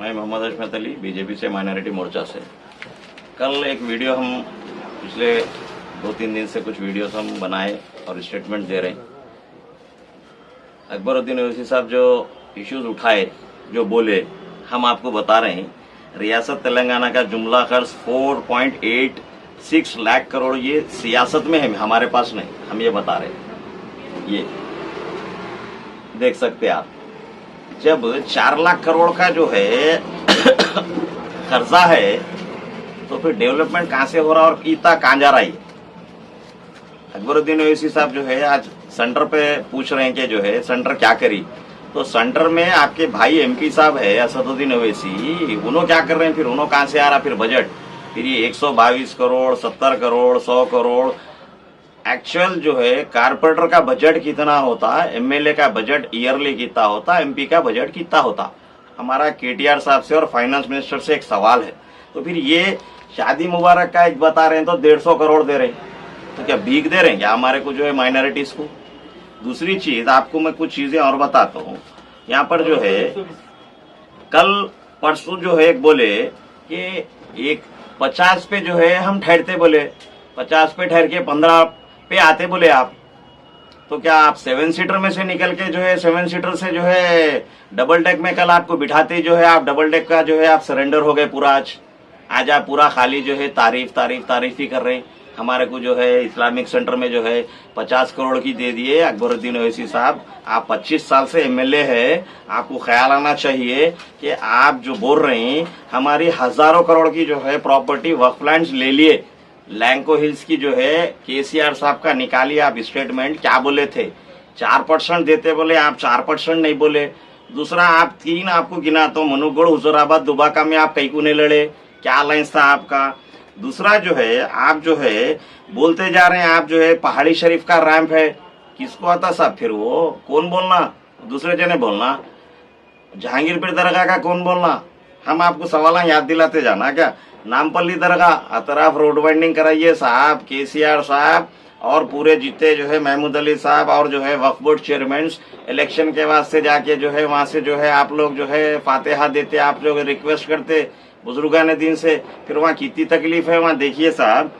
मैं मोहम्मद अशमत अली, बीजेपी से माइनॉरिटी मोर्चा से। कल एक वीडियो हम पिछले 2-3 दिन से कुछ वीडियोस हम बनाए और स्टेटमेंट दे रहे हैं। अकबरुद्दीन ओवैसी साहब जो इश्यूज उठाए, जो बोले, हम आपको बता रहे हैं। रियासत तेलंगाना का जुमला खर्च 4.86 लाख करोड़ ये सियासत में है, हमारे पास नहीं। हम ये बता रहे हैं, ये देख सकते हैं आप। जब 4 लाख करोड़ का जो है कर्जा है, तो फिर डेवलपमेंट कहां से हो रहा और इतना कहां जा रहा है? अकबरुद्दीन ओवैसी साहब जो है आज सेंटर पे पूछ रहे हैं कि जो है सेंटर क्या करी। तो सेंटर में आपके भाई एमपी साहब है असदुद्दीन ओवैसी, उन्होंने क्या कर रहे हैं? फिर उन्होंने कहां से आ रहा फिर बजट? फिर ये 122 करोड़, 70 करोड़, 100 करोड़। एक्चुअल जो है कारपोरेटर का बजट कितना होता, एमएलए का बजट ईयरली कितना होता, एमपी का बजट कितना होता? हमारा केटीआर साहब से और फाइनेंस मिनिस्टर से एक सवाल है। तो फिर ये शादी मुबारक का एक बता रहे हैं तो 150 करोड़ दे रहे हैं, तो क्या भीख दे रहे हैं क्या हमारे को जो है माइनॉरिटीज को? दूसरी चीज आपको मैं कुछ चीजें और बताता हूँ। यहाँ पर जो है कल परसों जो है एक बोले कि एक 50 पे जो है हम ठहरते, बोले 50 पे ठहर के 15 पे आते बोले आप। तो क्या आप 7 सीटर में से निकल के जो है 7 सीटर से जो है डबल डेक में कल आपको बिठाते जो है आप डबल डेक का जो है आप सरेंडर हो गए पूरा। आज आप पूरा खाली जो है तारीफ ही कर रहे हैं। हमारे को जो है इस्लामिक सेंटर में जो है 50 करोड़ की दे दिए अकबरुद्दीन ओवैसी साहब। आप 25 साल से एमएलए है, आपको ख्याल आना चाहिए कि आप जो बोल रहे हैं हमारी हजारों करोड़ की जो है प्रॉपर्टी वक्फ लैंड्स ले लिए। लैंको हिल्स की जो है केसीआर साहब का निकालिए आप स्टेटमेंट, क्या बोले थे? 4% देते बोले, आप 4% नहीं बोले। दूसरा आप 3 आपको गिना तो मनुगढ़, हुजूराबाद, दुबाका में आप कहीं को नहीं लड़े, क्या अलायंस था आपका? दूसरा जो है आप जो है बोलते जा रहे हैं आप जो है पहाड़ी शरीफ का रैंप है, किसको आता साहब? फिर वो कौन बोलना? दूसरे जने बोलना। जहांगीरपुर दरगाह का कौन बोलना? हम आपको सवाल याद दिलाते जाना क्या? नामपल्ली दरगाह अतराफ रोड वाइंडिंग कराइए साहब, केसीआर साहब और पूरे जीते जो है महमूद अली साहब और जो है वक्फ बोर्ड चेयरमैन इलेक्शन के वास्ते जाके जो है वहां से जो है आप लोग जो है फातिहा देते, आप लोग रिक्वेस्ट करते बुजुर्गान दिन से। फिर वहाँ कितनी तकलीफ है वहाँ देखिए साहब।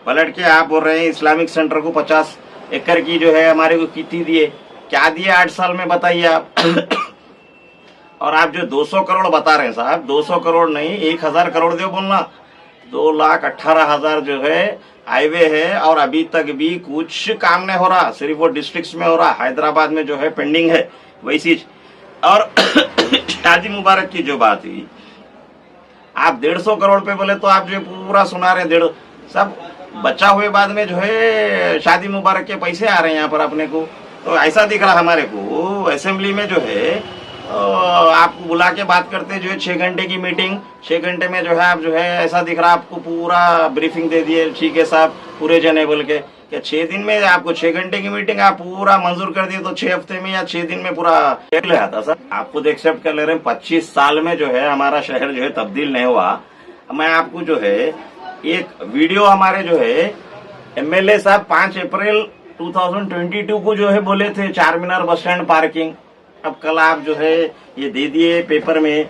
पलट के आप बोल रहे हैं इस्लामिक सेंटर को 50 एकड़ की जो है हमारे को कितनी दिए, क्या दिए 8 साल में बताइए आप? और आप जो 200 करोड़ बता रहे हैं साहब, 200 करोड़ नहीं 1000 करोड़ दो बोलना। 2,18,000 जो है हाईवे है और अभी तक भी कुछ काम नहीं हो रहा, सिर्फ वो डिस्ट्रिक्ट्स में हो रहा, हैदराबाद में जो है पेंडिंग है वैसी। और शादी मुबारक की जो बात हुई, आप 150 करोड़ पे बोले तो आप जो पूरा सुना रहे 150 सब बचा हुए बाद में जो है शादी मुबारक के पैसे आ रहे हैं यहाँ पर अपने को। तो ऐसा दिख रहा हमारे को असेंबली में जो है आपको बुला के बात करते जो है 6 घंटे की मीटिंग, 6 घंटे में जो है आप जो है ऐसा दिख रहा आपको पूरा ब्रीफिंग दे दिए, ठीक है साहब पूरे जने बोल के। क्या 6 दिन में आपको 6 घंटे की मीटिंग आप पूरा मंजूर कर दिए तो 6 हफ्ते में या 6 दिन में पूरा ले आता सर? आप खुद एक्सेप्ट कर ले रहे हैं 25 साल में जो है हमारा शहर जो है तब्दील नहीं हुआ। मैं आपको जो है एक वीडियो हमारे जो है एमएलए साहब 5 अप्रैल 2022 को जो है बोले थे चार मीनार बस स्टैंड पार्किंग। अब कल आप जो है ये दे दिए पेपर में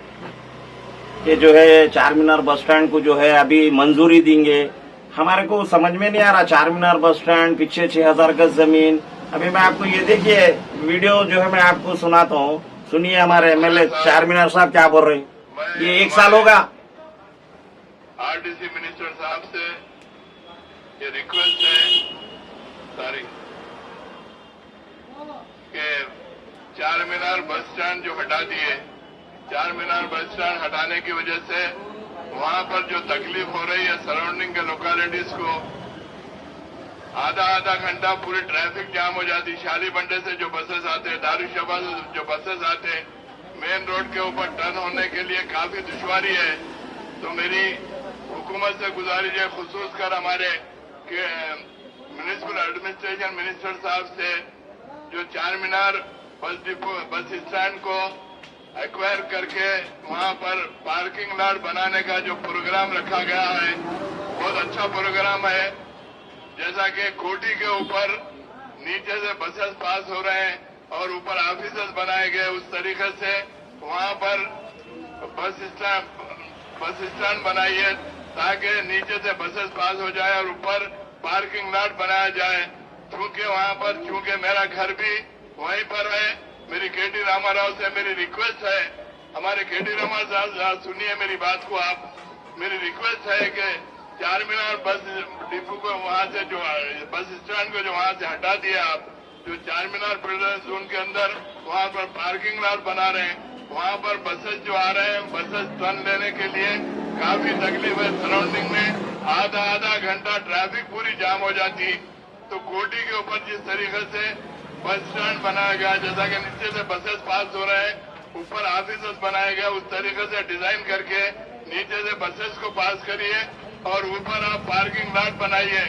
कि जो है चार मीनार बस स्टैंड को जो है अभी मंजूरी देंगे। हमारे को समझ में नहीं आ रहा, चार मीनार बस स्टैंड पीछे 6000 गज जमीन। अभी मैं आपको ये देखिए वीडियो जो है मैं आपको सुनाता हूँ, सुनिए हमारे एमएलए चार मीनार साहब क्या बोल रहे हैं। ये 1 साल होगा आरडीसी मिनिस्टर साहब से ये रिक्वेस्ट है सारी कि चार मीनार बस स्टैंड जो हटा दिए, चार मीनार बस स्टैंड हटाने की वजह से वहां पर जो तकलीफ हो रही है सराउंडिंग के लोकेलिटीज को, आधा घंटा पूरी ट्रैफिक जाम हो जाती। शाली बंडे से जो बसेस आते, दारुशबा से जो बसेस आते, मेन रोड के ऊपर टर्न होने के लिए काफी दुश्वारी है। तो मेरी हुकूमत से गुजारिश है, खुसूस कर हमारे म्युनिसिपल एडमिनिस्ट्रेशन मिनिस्टर साहब से, जो चार मीनार बस स्टैंड को एक्वायर करके वहां पर पार्किंग लॉट बनाने का जो प्रोग्राम रखा गया है बहुत अच्छा प्रोग्राम है। जैसा कि कोठी के ऊपर नीचे से बसेस पास हो रहे हैं और ऊपर ऑफिसेस बनाए गए, उस तरीके से वहां पर बस स्टैंड बनाइए ताकि नीचे से बसेस पास हो जाए और ऊपर पार्किंग लॉट बनाया जाए। चूंकि मेरा घर भी वहीं पर है, मेरी केटी रामाराव से मेरी रिक्वेस्ट है, हमारे केटी रामाराव साहब सुनिए मेरी बात को आप, मेरी रिक्वेस्ट है कि चार मीनार बस डिपो को वहां से जो बस स्टैंड को जो वहां से हटा दिया आप, जो चार मीनार बिल्डर जोन के अंदर वहां पर पार्किंग लॉट बना रहे हैं, वहां पर बसेस जो आ रहे हैं, बसेस टर्न लेने के लिए काफी तकलीफ है। सराउंडिंग में आधा घंटा ट्रैफिक पूरी जाम हो जाती। तो कोटी के ऊपर जिस तरीके से बस स्टैंड बनाया गया, जैसा कि नीचे से बसेस पास हो रहे हैं, ऊपर ऑफिसेस बनाए गए, उस तरीके से डिजाइन करके नीचे से बसेस को पास करिए और ऊपर आप पार्किंग लॉट बनाइए।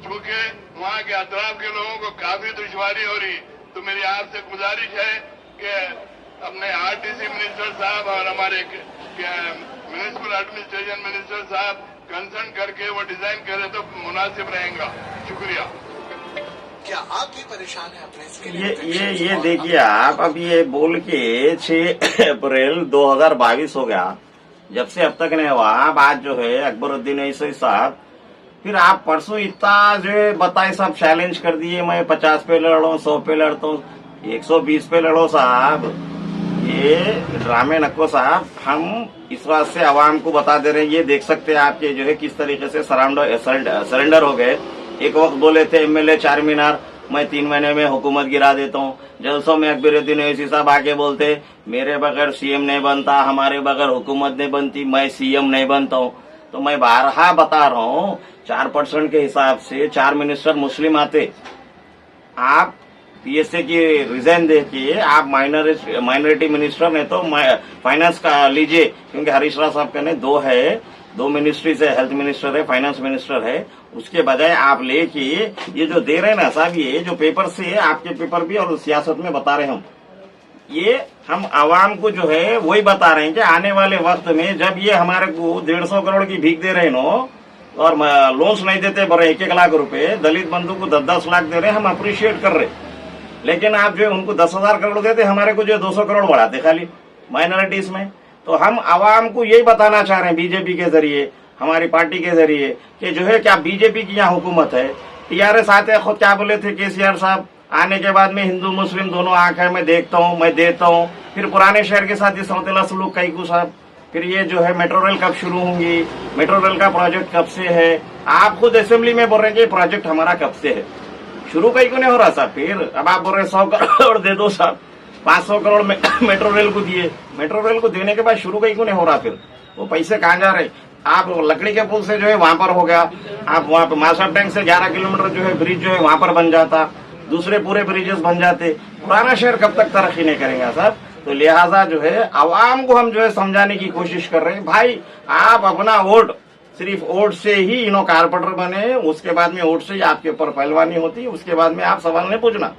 चूंकि वहां के अतराफ के लोगों को काफी दुश्वारी हो रही, तो मेरी आपसे गुजारिश है कि अपने आरटीसी मिनिस्टर साहब और हमारे म्यूनिसिपल एडमिनिस्ट्रेशन मिनिस्टर साहब कंसर्न करके वो डिजाइन करे तो मुनासिब रहेगा। शुक्रिया। क्या आप भी परेशान हैं अपने इसके लिए? ये देखिए, आप अब ये बोल के 6 अप्रैल 2022 हो गया, जब से अब तक नहीं हुआ। आप आज जो है अकबरुद्दीन ऐसे साहब, फिर आप परसों इतना जो है बताए साहब चैलेंज कर दिए, मैं 50 पे लड़ो, 100 पे लड़ता हूँ, 120 पे लड़ो साहब। ये ड्रामे नको साहब, हम इस बात से आवाम को बता दे रहे हैं। ये देख सकते हैं आपके जो है किस तरीके से सरेंडर हो गए। एक वक्त बोले थे एमएलए चार मीनार मैं 3 महीने में हुकूमत गिरा देता हूँ। जलसों में अकबरुद्दीन ओवैसी साहब आके बोलते मेरे बगैर सीएम नहीं बनता, हमारे बगैर हुकूमत नहीं बनती, मैं सीएम नहीं बनता हूँ। तो मैं बारहा बता रहा हूँ, 4% के हिसाब से 4 मिनिस्टर मुस्लिम आते। आप पीएसए की रिजाइन दे के आप माइनॉरिटी मिनिस्टर नहीं तो फाइनेंस का लीजिए, क्योंकि हरीश राव साहब का 2 मिनिस्ट्री से, हेल्थ मिनिस्टर है, फाइनेंस मिनिस्टर है। उसके बजाय आप लेके ये जो दे रहे हैं ना साहब, ये जो पेपर से आपके पेपर भी और सियासत में बता रहे हैं हम आवाम को जो है वही बता रहे हैं कि आने वाले वक्त में जब ये हमारे को 150 करोड़ की भीख दे रहे हैं नो, और लोन्स नहीं देते बड़े 1-1 लाख रुपए, दलित बंधु को 10-10 लाख दे रहे हैं, हम अप्रिशिएट कर रहे। लेकिन आप जो है उनको 10,000 करोड़ देते, हमारे को जो 200 करोड़ बढ़ाते खाली माइनॉरिटीज में। तो हम आवाम को यही बताना चाह रहे हैं बीजेपी के जरिए, हमारी पार्टी के जरिए, कि जो है क्या बीजेपी की यहाँ हुकूमत है। टीआरएस आते खुद क्या बोले थे केसीआर साहब, आने के बाद में हिंदू मुस्लिम दोनों आंख है, मैं देखता हूँ, मैं देता हूँ। फिर पुराने शहर के साथ ये सौतेला सलूक कैकू साहब, फिर ये जो है मेट्रो रेल कब शुरू होंगी, मेट्रो रेल का प्रोजेक्ट कब से है। आप खुद असेंबली में बोल रहे हैं कि प्रोजेक्ट हमारा कब से है, शुरू कहीं को नहीं हो रहा साहब। फिर अब आप बोल रहे 100 करोड़ दे दो साहब, 500 करोड़ मेट्रो रेल को दिए, मेट्रो रेल को देने के बाद शुरू कहीं को नहीं हो रहा। फिर वो पैसे कहाँ जा रहे? आप लकड़ी के पुल से जो है वहां पर हो गया, आप वहां पर मास्टर टैंक से 11 किलोमीटर जो है ब्रिज जो है वहां पर बन जाता, दूसरे पूरे ब्रिजेस बन जाते। पुराना शहर कब तक तरक्की नहीं करेंगे साहब। तो लिहाजा जो है आवाम को हम जो है समझाने की कोशिश कर रहे हैं, भाई आप अपना वोट, सिर्फ वोट से ही कारपोरेटर बने, उसके बाद में वोट से ही आपके ऊपर पहलवानी होती है, उसके बाद में आप सवाल नहीं पूछना।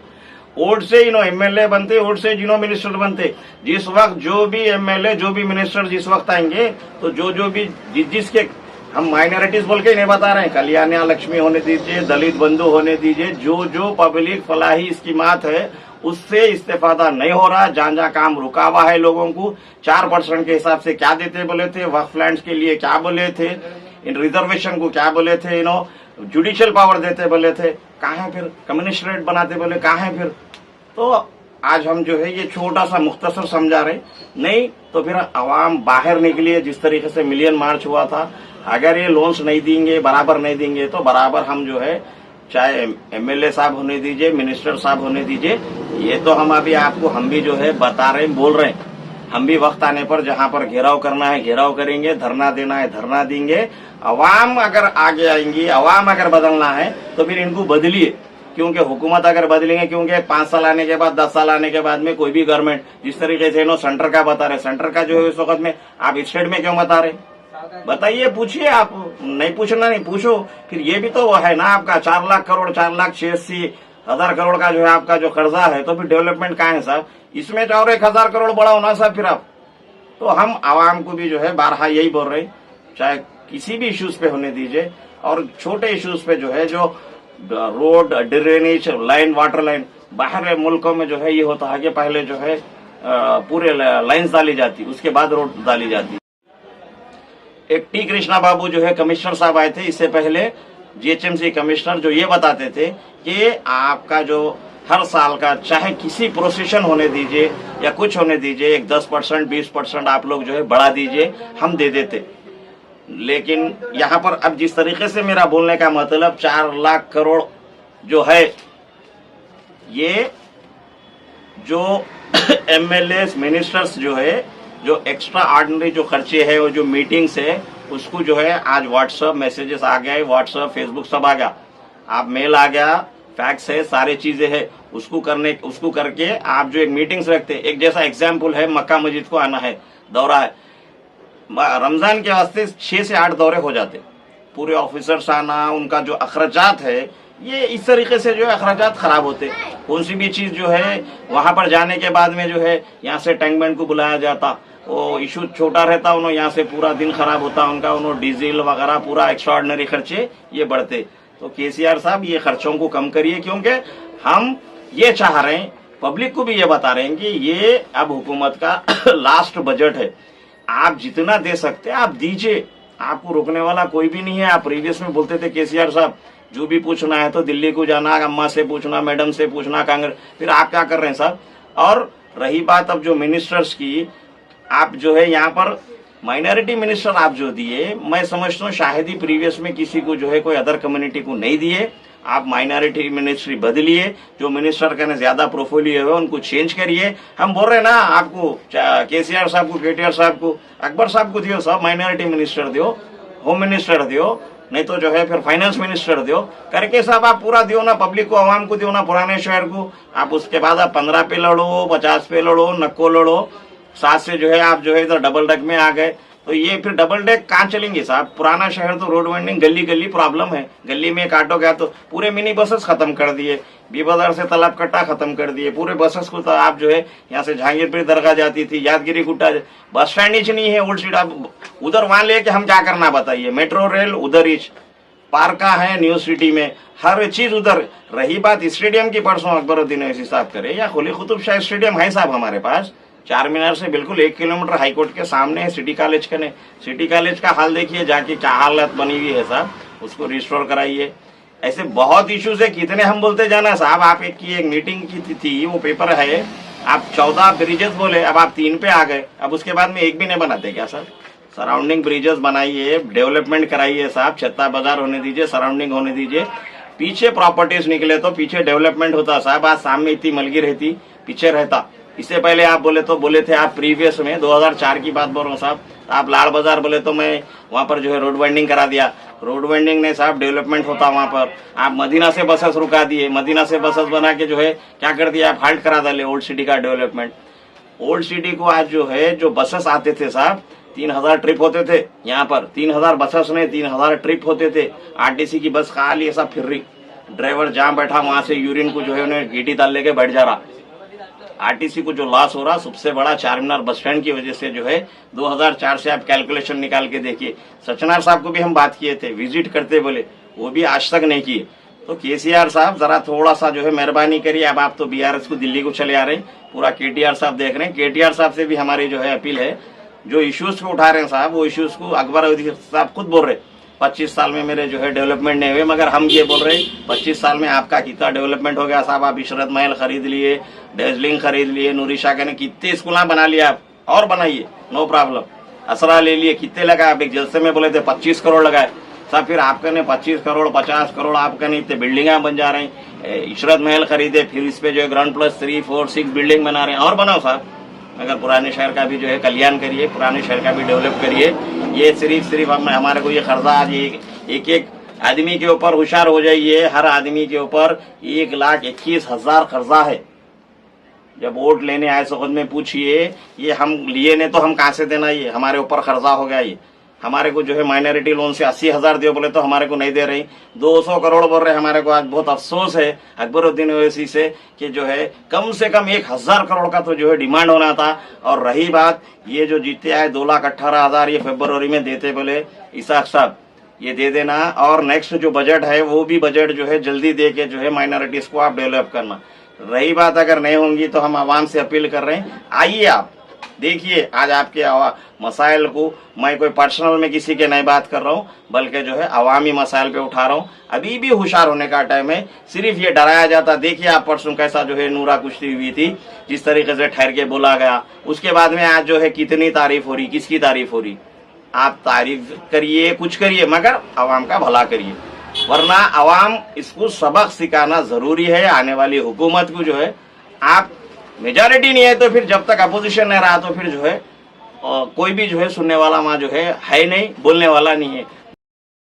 वोट से एमएलए बनते, वोट से मिनिस्टर बनते। जिस वक्त जो भी एमएलए, जो भी मिनिस्टर जिस वक्त आएंगे, तो जो भी जिसके हम माइनॉरिटीज बोल के नहीं बता रहे हैं, कल्याण लक्ष्मी होने दीजिए, दलित बंधु होने दीजिए, जो पब्लिक फलाही स्कीमात है उससे इस्तेफादा नहीं हो रहा। जहां काम रुका हुआ है लोगों को, 4% के हिसाब से क्या देते बोले थे, वक्फ लैंड के लिए क्या बोले थे, इन रिजर्वेशन को क्या बोले थे, जुडिशियल पावर देते बोले थे, कहाँ है फिर? कम्युनिस्ट रेट बनाते बोले, कहाँ है फिर? तो आज हम जो है ये छोटा सा मुख्तसर समझा रहे, नहीं तो फिर आवाम बाहर निकली है। जिस तरीके से मिलियन मार्च हुआ था, अगर ये लोन्स नहीं देंगे, बराबर नहीं देंगे, तो बराबर हम जो है, चाहे एमएलए साहब होने दीजिए, मिनिस्टर साहब होने दीजिए, ये तो हम अभी आपको हम भी जो है बता रहे हैं, बोल रहे हैं। हम भी वक्त आने पर जहां पर घेराव करना है घेराव करेंगे, धरना देना है धरना देंगे। अवाम अगर आगे आएंगी, अवाम अगर बदलना है तो फिर इनको बदलिए, क्योंकि हुकूमत अगर बदलेंगे, क्योंकि 5 साल आने के बाद, 10 साल आने के बाद में कोई भी गवर्नमेंट जिस तरीके से सेंटर का बता रहे, सेंटर का जो है इस वक्त में, आप स्टेट में क्यों बता रहे? बताइए, पूछिए। आप नहीं पूछना, नहीं पूछो। फिर ये भी तो है ना आपका 4 लाख करोड़, 4,86,000 करोड़ का जो है आपका जो कर्जा है, तो फिर डेवलपमेंट कहाँ है साहब? इसमें तो और 1,000 करोड़ बढ़ाओ ना साहब फिर आप। तो हम आवाम को भी जो है बारहा यही बोल रहे, चाहे किसी भी इश्यूज पे होने दीजिए, और छोटे इश्यूज पे जो है, जो road, drainage line, water line, बाहर मुल्कों में जो है ये होता है कि पहले जो है पूरे लाइन्स डाली जाती, उसके बाद रोड डाली जाती। एक टी कृष्णा बाबू जो है कमिश्नर साहब आए थे इससे पहले, जीएचएमसी कमिश्नर, जो ये बताते थे कि आपका जो हर साल का चाहे किसी प्रोसेशन होने दीजिए या कुछ होने दीजिए, एक 10% 20% आप लोग जो है बढ़ा दीजिए, हम दे देते। लेकिन यहाँ पर अब जिस तरीके से मेरा बोलने का मतलब 4 लाख करोड़ जो है, ये जो एमएलए मिनिस्टर्स जो है, जो एक्स्ट्रा ऑर्डिनरी जो खर्चे है और जो मीटिंग्स है, उसको जो है आज व्हाट्सएप मैसेजेस आ गए, व्हाट्सएप फेसबुक सब आ गया, आप मेल आ गया, फैक्स है, सारी चीजें है, उसको करके आप जो एक मीटिंग्स रखते, एक जैसा एग्जाम्पल है मक्का मस्जिद को आना है, दौरा है, रमजान के वास्ते 6 से 8 दौरे हो जाते, पूरे ऑफिसर्स आना, उनका जो अखराजात है, ये इस तरीके से जो है अखराजात खराब होते। कौन सी भी चीज जो है वहां पर जाने के बाद में जो है यहाँ से टैंकमैन को बुलाया जाता, वो इशू छोटा रहता, उन्होंने यहाँ से पूरा दिन खराब होता उनका, उन्होंने डीजल वगैरह पूरा एक्स्ट्राऑर्डिनरी खर्चे ये बढ़ते। तो केसीआर साहब ये खर्चों को कम करिए, क्योंकि हम ये चाह रहे हैं, पब्लिक को भी ये बता रहे हैं कि ये अब हुकूमत का लास्ट बजट है, आप जितना दे सकते हैं आप दीजिए, आपको रोकने वाला कोई भी नहीं है। आप प्रीवियस में बोलते थे केसीआर साहब जो भी पूछना है तो दिल्ली को जाना, अम्मा से पूछना, मैडम से पूछना, कांग्रेस, फिर आप क्या कर रहे हैं साहब। और रही बात अब जो मिनिस्टर्स की, आप जो है यहाँ पर माइनॉरिटी मिनिस्टर आप जो दिए, मैं समझता हूँ शायद ही प्रीवियस में किसी को जो है कोई अदर कम्युनिटी को नहीं दिए, आप माइनॉरिटी मिनिस्ट्री बदलिए, जो मिनिस्टर का ज्यादा प्रोफोलियो है उनको चेंज करिए। हम बोल रहे हैं ना आपको, केसीआर साहब को, केटीआर साहब को, अकबर साहब को दियो साहब माइनॉरिटी मिनिस्टर दियो, होम मिनिस्टर दियो, नहीं तो जो है फिर फाइनेंस मिनिस्टर दियो, करके साहब आप पूरा दियो ना, पब्लिक को, आवाम को दियो ना, पुराने शहर को। आप उसके बाद आप 15 पे लड़ो, 50 पे लड़ो, नक्को लड़ो, 7 से जो है आप जो है इधर डबल डेक में आ गए, तो ये फिर डबल डेक कहाँ चलेंगे साहब। पुराना शहर तो रोड वाइंडिंग गली गली प्रॉब्लम है, गली में काटो गया तो पूरे मिनी बसेस खत्म कर दिए, बीबादार से तालाब कट्टा खत्म कर दिए, पूरे बसेस को तो आप जो है यहाँ से जहांगीरपुर दरगाह जाती थी, यादगिरी गुट्टा, बस स्टैंड ही नहीं है, ओल्ड सीट, आप उधर वहां लेके हम क्या करना बताइए। मेट्रो रेल उधर ही, पार्का है न्यू सिटी में, हर चीज उधर। रही बात स्टेडियम की, परसों अकबरुद्दीन ओवैसी साहब करे, या खुली कुतुब शाह स्टेडियम है साहब हमारे पास, 4 मीनार से बिल्कुल 1 किलोमीटर हाईकोर्ट के सामने है, सिटी कॉलेज का। नहीं, सिटी कॉलेज का हाल देखिए जाके, क्या हालत बनी हुई है साहब, उसको रिस्टोर कराइए। ऐसे बहुत इश्यूज है, कितने हम बोलते जाना साहब। आप एक मीटिंग की थी, वो पेपर है, आप 14 ब्रिजेस बोले, अब आप 3 पे आ गए, अब उसके बाद में एक भी नहीं बनाते क्या सर। सराउंडिंग ब्रिजेस बनाइए, डेवलपमेंट कराइए साहब, छत्ता बाजार होने दीजिए, सराउंडिंग होने दीजिए, पीछे प्रॉपर्टीज निकले तो पीछे डेवलपमेंट होता साहब। आज सामने इतनी मलगी रहती, पीछे रहता। इससे पहले आप बोले थे आप प्रीवियस में 2004 की बात बोल रहा हूँ साहब, आप लाल बाजार बोले तो मैं वहाँ पर जो है रोड वाइंडिंग करा दिया, रोड वाइंडिंग नहीं साहब, डेवलपमेंट होता वहाँ पर। आप मदीना से बसेस रुका दिए, मदीना से बसेस बना के जो है क्या कर दिया, आप हाल्ट करा डाले ओल्ड सिटी का डेवलपमेंट। ओल्ड सिटी को आज जो है जो बसेस आते थे साहब, 3000 ट्रिप होते थे यहाँ पर, 3000 बसेस नहीं 3000 ट्रिप होते थे। आरटीसी की बस खाली ऐसा फिर रही, ड्राइवर जहाँ बैठा वहां से यूरिन को जो है उन्हें गीटी डाल लेके बैठ जा रहा। आरटीसी को जो लॉस हो रहा सबसे बड़ा चार मीनार बस स्टैंड की वजह से जो है 2004 से आप कैलकुलेशन निकाल के देखिए। सचनार साहब को भी हम बात किए थे, विजिट करते बोले, वो भी आज तक नहीं किए। तो केसीआर साहब जरा थोड़ा सा जो है मेहरबानी करिए। अब आप तो बीआरएस को दिल्ली को चले आ रहे हैं, पूरा केटीआर साहब देख रहे हैं। केटीआर साहब से भी हमारी जो है अपील है, जो इश्यूज को उठा रहे हैं साहब, वो इश्यूज को अकबर साहब खुद बोल रहे 25 साल में मेरे जो है डेवलपमेंट नहीं हुए, मगर हम ये बोल रहे 25 साल में आपका कितना डेवलपमेंट हो गया साहब। आप इशरत महल खरीद लिए, डेजलिंग खरीद लिए, नूरी शाह ने कितने स्कूल बना लिया आप, और बनाइए, नो प्रॉब्लम। असरा ले लिए, कितने लगा आप, एक जलसे में बोले थे 25 करोड़ लगाए साहब, फिर आपका ने 25 करोड़ 50 करोड़ आपका नहीं, इतने बिल्डिंगा बन जा रही हैं। इशरत महल खरीदे, फिर इस पे जो है ग्राउंड प्लस 3, 4, 6 बिल्डिंग बना रहे हैं, और बनाओ साहब। मगर पुराने शहर का भी जो है कल्याण करिए, पुराने शहर का भी डेवलप करिए। ये सिर्फ हमारे को ये कर्जा आज एक आदमी के ऊपर होशियार हो जाइए, हर आदमी के ऊपर 1,21,000 कर्जा है। जब वोट लेने आए तो खुद में पूछिए, ये हम लिए ने तो हम कहाँ से देना, ये हमारे ऊपर कर्जा हो गया। ये हमारे को जो है माइनॉरिटी लोन से 80,000 दियो बोले तो हमारे को नहीं दे रही, 200 करोड़ बोल रहे हमारे को। आज बहुत अफसोस है अकबरुद्दीन ओवैसी से कि जो है कम से कम 1,000 करोड़ का तो जो है डिमांड होना था। और रही बात ये जो जीते आए 2,18,000 ये फरवरी में देते बोले, इसाक साहब ये दे देना। और नेक्स्ट जो बजट है वो भी बजट जो है जल्दी दे के जो है माइनॉरिटीज को आप डेवलप करना। रही बात अगर नहीं होंगी तो हम आवाम से अपील कर रहे हैं, आइए आप देखिए, आज आपके मसाइल को मैं कोई पर्सनल में किसी के नहीं बात कर रहा हूँ, बल्कि जो है अवामी मसाइल पे उठा रहा हूँ। अभी भी होशियार होने का टाइम है, सिर्फ ये डराया जाता। देखिए आप परसों कैसा जो है नूरा कुश्ती हुई थी, जिस तरीके से ठहर के बोला गया, उसके बाद में आज जो है कितनी तारीफ हो रही, किसकी तारीफ हो रही। आप तारीफ करिए, कुछ करिए, मगर अवाम का भला करिए, वरना अवाम इसको सबक सिखाना जरूरी है। आने वाली हुकूमत को जो है, आप मेजॉरिटी नहीं है तो फिर जब तक अपोजिशन नहीं रहा तो फिर जो है कोई भी जो है सुनने वाला वहां जो है नहीं, बोलने वाला नहीं है।